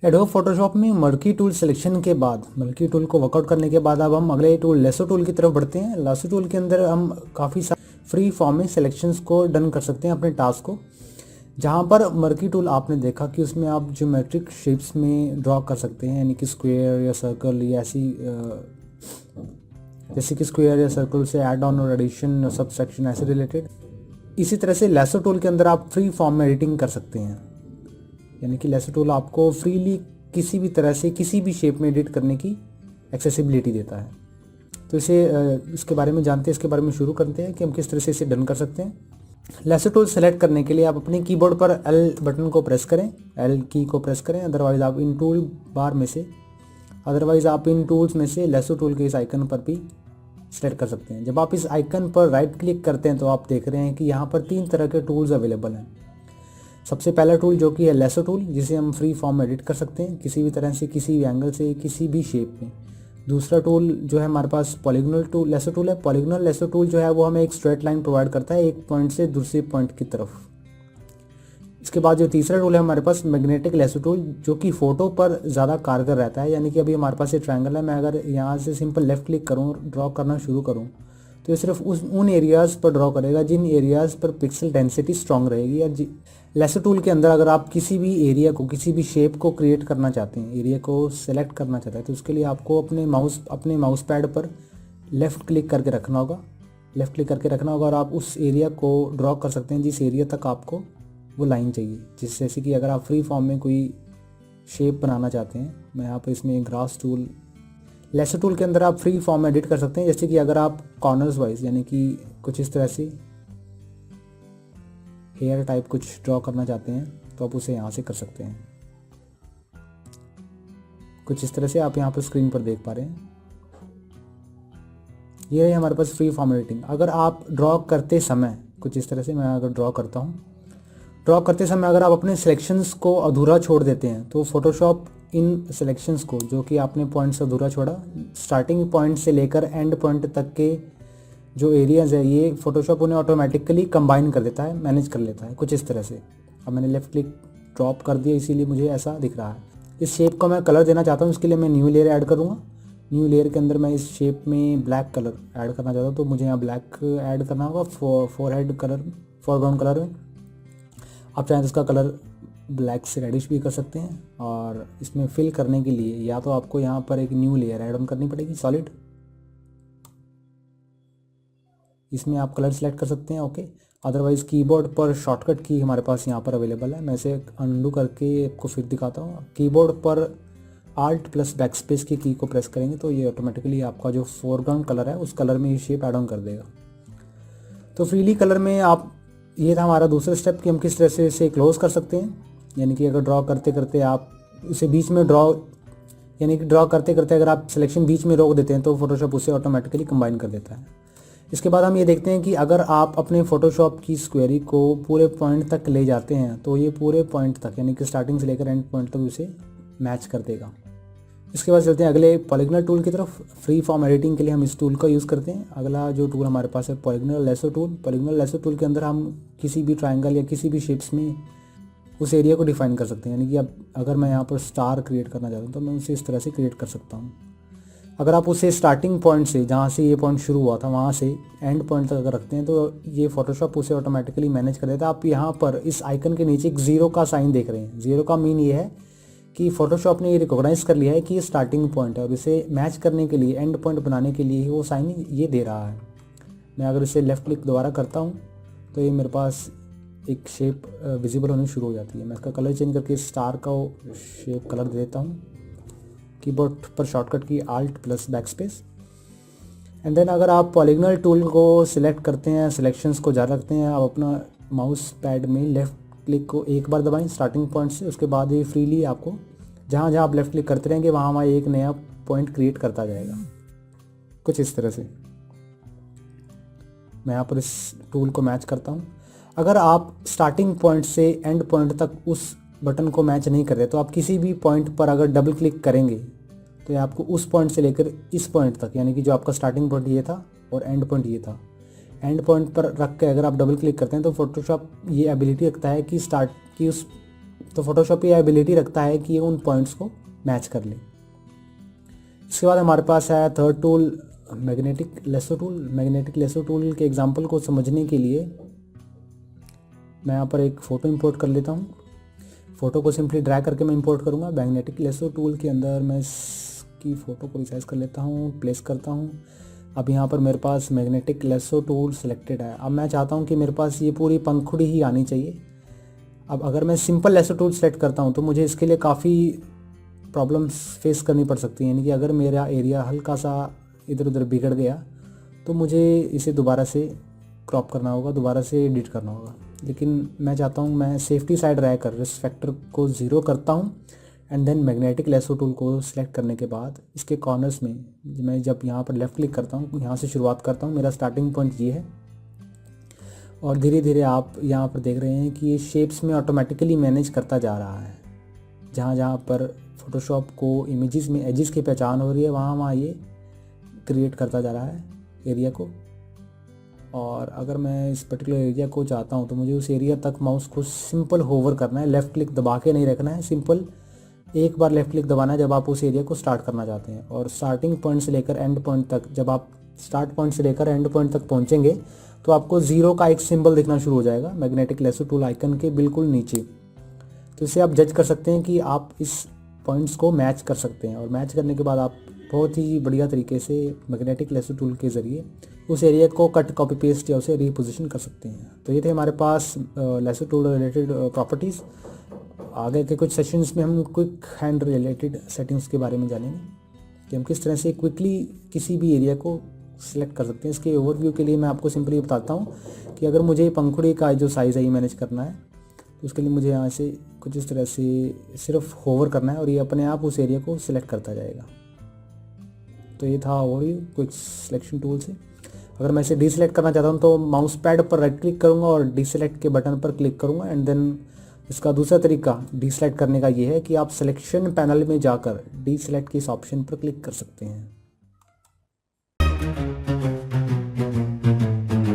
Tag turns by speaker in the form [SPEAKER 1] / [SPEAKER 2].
[SPEAKER 1] Adobe Photoshop में murky tool selection के बाद, मर्की टूल को वर्कआउट करने के बाद अब हम अगले टूल लेसो टूल की तरफ बढ़ते हैं। लेसो टूल के अंदर हम काफ़ी सारे फ्री फॉर्म में सिलेक्शंस को डन कर सकते हैं अपने टास्क को। जहाँ पर मर्की टूल आपने देखा कि उसमें आप ज्योमेट्रिक शेप्स में ड्रॉ कर सकते हैं, यानी कि स्क्वायर या सर्कल या ऐसी जैसे कि स्क्वायर या सर्कल से ऐड ऑन और एडिशन, सबसेक्शन ऐसे रिलेटेड। इसी तरह से लेसो टूल के अंदर आप फ्री फॉर्म में एडिटिंग कर सकते हैं, यानी कि लेसो टूल आपको फ्रीली किसी भी तरह से किसी भी शेप में एडिट करने की एक्सेसिबिलिटी देता है। तो इसके बारे में जानते हैं, इसके बारे में शुरू करते हैं कि हम किस तरह से इसे डन कर सकते हैं। लेसो टूल सेलेक्ट करने के लिए आप अपने कीबोर्ड पर L बटन को प्रेस करें, L की को प्रेस करें। अदरवाइज आप इन टूल्स में से लेसो टूल के इस आइकन पर भी सेलेक्ट कर सकते हैं। जब आप इस आइकन पर राइट क्लिक करते हैं तो आप देख रहे हैं कि यहाँ पर 3 तरह के टूल्स अवेलेबल हैं। सबसे पहला टूल जो कि है लेसो टूल, जिसे हम फ्री फॉर्म में एडिट कर सकते हैं किसी भी तरह से, किसी भी एंगल से, किसी भी शेप में। दूसरा टूल जो है हमारे पास पॉलीगोनल टूल लेसो टूल है। पॉलीगोनल लेसो टूल जो है वो हमें एक स्ट्रेट लाइन प्रोवाइड करता है एक पॉइंट से दूसरे पॉइंट की तरफ। इसके बाद जो तीसरा टूल है हमारे पास मैग्नेटिक लेसो टूल, जो कि फ़ोटो पर ज़्यादा कारगर रहता है। यानी कि अभी हमारे पास ये ट्रायंगल है, मैं अगर यहाँ से सिंपल लेफ़्ट क्लिक करूँ, ड्रॉ करना शुरू करूँ, तो ये सिर्फ उन एरियाज़ पर ड्रॉ करेगा जिन एरियाज़ पर पिक्सल डेंसिटी स्ट्रॉन्ग रहेगी। या लेसो टूल के अंदर अगर आप किसी भी एरिया को, किसी भी शेप को क्रिएट करना चाहते हैं, एरिया को सेलेक्ट करना चाहते हैं, तो उसके लिए आपको अपने माउस पैड पर लेफ़्ट क्लिक करके रखना होगा और आप उस एरिया को ड्रॉ कर सकते हैं जिस एरिया तक आपको वो लाइन चाहिए। जैसे कि अगर आप फ्री फॉर्म में कोई शेप बनाना चाहते हैं, मैं यहाँ पर इसमें ग्रास टूल, लेसो टूल के अंदर आप फ्री फॉर्म में एडिट कर सकते हैं। जैसे कि अगर आप कॉर्नर्स वाइज, यानी कि कुछ इस तरह से हेयर टाइप कुछ ड्रॉ करना चाहते हैं तो आप उसे यहाँ से कर सकते हैं। कुछ इस तरह से आप यहाँ पर स्क्रीन पर देख पा रहे हैं। ये है हमारे पास फ्री फॉर्म एडिटिंग। अगर आप ड्रॉ करते समय, कुछ इस तरह से मैं अगर ड्रॉ करते समय अगर आप अपने सिलेक्शंस को अधूरा छोड़ देते हैं तो फोटोशॉप इन सिलेक्शंस को, जो कि आपने पॉइंट से अधूरा छोड़ा, स्टार्टिंग पॉइंट से लेकर एंड पॉइंट तक के जो एरियाज़ है, ये फोटोशॉप उन्हें ऑटोमेटिकली कंबाइन कर देता है, मैनेज कर लेता है कुछ इस तरह से। अब मैंने लेफ़्ट क्लिक ड्रॉप कर दिया, इसीलिए मुझे ऐसा दिख रहा है। इस शेप को मैं कलर देना चाहता हूँ, इसके लिए मैं न्यू लेयर ऐड करूँगा। न्यू लेयर के अंदर मैं इस शेप में ब्लैक कलर ऐड करना चाहता हूँ, तो मुझे यहाँ ब्लैक ऐड करना होगा फोरग्राउंड कलर में। आप चाहें तो इसका कलर ब्लैक से रेडिश भी कर सकते हैं। और इसमें फिल करने के लिए या तो आपको यहाँ पर एक न्यू लेयर ऐड ऑन करनी पड़ेगी, सॉलिड। इसमें आप कलर सेलेक्ट कर सकते हैं, ओके। अदरवाइज़ कीबोर्ड पर शॉर्टकट की हमारे पास यहाँ पर अवेलेबल है। मैं इसे अंडू करके आपको फिर दिखाता हूँ। कीबोर्ड पर Alt + बैकस्पेस की की को प्रेस करेंगे तो ये ऑटोमेटिकली आपका जो फोरग्राउंड कलर है उस कलर में ये शेप ऐड ऑन कर देगा। तो फ्रीली कलर में आप, ये था हमारा दूसरा स्टेप कि हम किस तरह से इसे क्लोज कर सकते हैं। यानी कि अगर ड्रॉ करते करते आप उसे बीच में ड्रॉ करते करते अगर आप सिलेक्शन बीच में रोक देते हैं तो फोटोशॉप उसे ऑटोमेटिकली कंबाइन कर देता है। इसके बाद हम ये देखते हैं कि अगर आप अपने फोटोशॉप की स्क्वेरी को पूरे पॉइंट तक ले जाते हैं तो ये पूरे पॉइंट तक, यानी कि स्टार्टिंग से लेकर एंड पॉइंट तक उसे मैच कर देगा। इसके बाद चलते हैं अगले पॉलीगोनल टूल की तरफ। फ्री फॉर्म एडिटिंग के लिए हम इस टूल का यूज़ करते हैं। अगला जो टूल हमारे पास है polygonal lasso tool. Polygonal lasso tool के अंदर हम किसी भी ट्रायंगल या किसी भी शेप्स में उस एरिया को डिफाइन कर सकते हैं। यानी कि अब अगर मैं यहाँ पर स्टार क्रिएट करना चाहता हूँ तो मैं उसे इस तरह से क्रिएट कर सकता हूँ। अगर आप उसे स्टार्टिंग पॉइंट से, जहाँ से ये पॉइंट शुरू हुआ था, वहाँ से एंड पॉइंट तक अगर रखते हैं तो ये फोटोशॉप उसे ऑटोमेटिकली मैनेज कर देता है। आप यहाँ पर इस आइकन के नीचे एक ज़ीरो का साइन देख रहे हैं। ज़ीरो का मीन ये है कि फोटोशॉप ने ये रिकॉग्नाइज कर लिया है कि ये स्टार्टिंग पॉइंट है। अब इसे मैच करने के लिए, एंड पॉइंट बनाने के लिए वो साइन ये दे रहा है। मैं अगर इसे लेफ़्ट क्लिक दोबारा करता हूँ तो ये मेरे पास एक शेप विजिबल होनी शुरू हो जाती है। मैं इसका कलर चेंज करके स्टार का शेप कलर दे देता हूँ। कीबोर्ड पर शॉर्टकट की Alt + बैकस्पेस। एंड देन अगर आप पॉलीगोनल टूल को सिलेक्ट करते हैं, सिलेक्शंस को जारी रखते हैं, आप अपना माउस पैड में लेफ़्ट क्लिक को एक बार दबाएं स्टार्टिंग पॉइंट से। उसके बाद ये फ्रीली आपको जहाँ जहाँ आप लेफ़्ट क्लिक करते रहेंगे वहाँ एक नया पॉइंट क्रिएट करता जाएगा, कुछ इस तरह से। मैं यहाँ पर इस टूल को मैच करता हूँ। अगर आप स्टार्टिंग पॉइंट से एंड पॉइंट तक उस बटन को मैच नहीं कर रहे तो आप किसी भी पॉइंट पर अगर डबल क्लिक करेंगे तो ये आपको उस पॉइंट से लेकर इस पॉइंट तक, यानी कि जो आपका स्टार्टिंग पॉइंट ये था और एंड पॉइंट ये था, एंड पॉइंट पर रख के अगर आप डबल क्लिक करते हैं तो फोटोशॉप ये एबिलिटी रखता है कि तो फोटोशॉप ये एबिलिटी रखता है कि ये उन पॉइंट्स को मैच कर ले। इसके बाद हमारे पास है third tool magnetic lasso tool. Magnetic lasso tool के एग्जांपल को समझने के लिए मैं यहाँ पर एक फ़ोटो इंपोर्ट कर लेता हूँ। फ़ोटो को सिंपली ड्रैग करके मैं इंपोर्ट करूँगा। मैग्नेटिक लेसो टूल के अंदर मैं इसकी फ़ोटो को रिसाइज कर लेता हूँ, प्लेस करता हूँ। अब यहाँ पर मेरे पास मैग्नेटिक लेसो टूल सिलेक्टेड है। अब मैं चाहता हूँ कि मेरे पास ये पूरी पंखुड़ी ही आनी चाहिए। अब अगर मैं सिंपल लेसो टूल सेलेक्ट करता हूँ तो मुझे इसके लिए काफ़ी प्रॉब्लम्स फेस करनी पड़ सकती हैं। यानी कि अगर मेरा एरिया हल्का सा इधर उधर बिगड़ गया तो मुझे इसे दोबारा से क्रॉप करना होगा, दोबारा से एडिट करना होगा। लेकिन मैं चाहता हूँ मैं सेफ्टी साइड रह कर रिस्क फैक्टर को 0 करता हूँ and then magnetic lasso tool को सिलेक्ट करने के बाद इसके कॉर्नर्स में मैं जब यहाँ पर लेफ़्ट क्लिक करता हूँ, यहाँ से शुरुआत करता हूँ। मेरा स्टार्टिंग पॉइंट ये है और धीरे धीरे आप यहाँ पर देख रहे हैं कि ये शेप्स में ऑटोमेटिकली मैनेज करता जा रहा है। जहाँ जहाँ पर फोटोशॉप को इमेजेस में एजेस की पहचान हो रही है वहाँ वहाँ ये क्रिएट करता जा रहा है एरिया को। और अगर मैं इस पर्टिकुलर एरिया को चाहता हूँ तो मुझे उस एरिया तक माउस को सिंपल होवर करना है, लेफ़्ट क्लिक दबा के नहीं रखना है। सिंपल एक बार लेफ़्ट क्लिक दबाना है जब आप उस एरिया को स्टार्ट करना चाहते हैं। और स्टार्टिंग पॉइंट से लेकर एंड पॉइंट तक, जब आप स्टार्ट पॉइंट से लेकर एंड पॉइंट तक पहुँचेंगे तो आपको 0 का एक सिंबल दिखना शुरू हो जाएगा मैग्नेटिक लेसो टूल आइकन के बिल्कुल नीचे। तो इससे आप जज कर सकते हैं कि आप इस पॉइंट्स को मैच कर सकते हैं। और मैच करने के बाद आप बहुत ही बढ़िया तरीके से मैग्नेटिक लेसो टूल के ज़रिए उस एरिया को कट, कॉपी पेस्ट या उसे रीपोजिशन कर सकते हैं। तो ये थे हमारे पास लेसो टूल रिलेटेड प्रॉपर्टीज़। आगे के कुछ सेशंस में हम क्विक हैंड रिलेटेड सेटिंग्स के बारे में जानेंगे कि हम किस तरह से क्विकली किसी भी एरिया को सिलेक्ट कर सकते हैं। इसके ओवरव्यू के लिए मैं आपको सिंपली बताता हूँ कि अगर मुझे पंखुड़ी का जो साइज़ है ये मैनेज करना है तो उसके लिए मुझे यहाँ से कुछ इस तरह से सिर्फ होवर करना है और ये अपने आप उस एरिया को सिलेक्ट करता जाएगा। तो ये था ओवरव्यू क्विक सिलेक्शन टूल से। अगर मैं इसे डीसेलेक्ट करना चाहता हूँ तो माउस पैड पर राइट क्लिक करूँगा और डीसेलेक्ट के बटन पर क्लिक करूँगा एंड देन इसका दूसरा तरीका डीसेलेक्ट करने का ये है कि आप सिलेक्शन पैनल में जाकर डीसेलेक्ट के इस ऑप्शन पर क्लिक कर सकते हैं।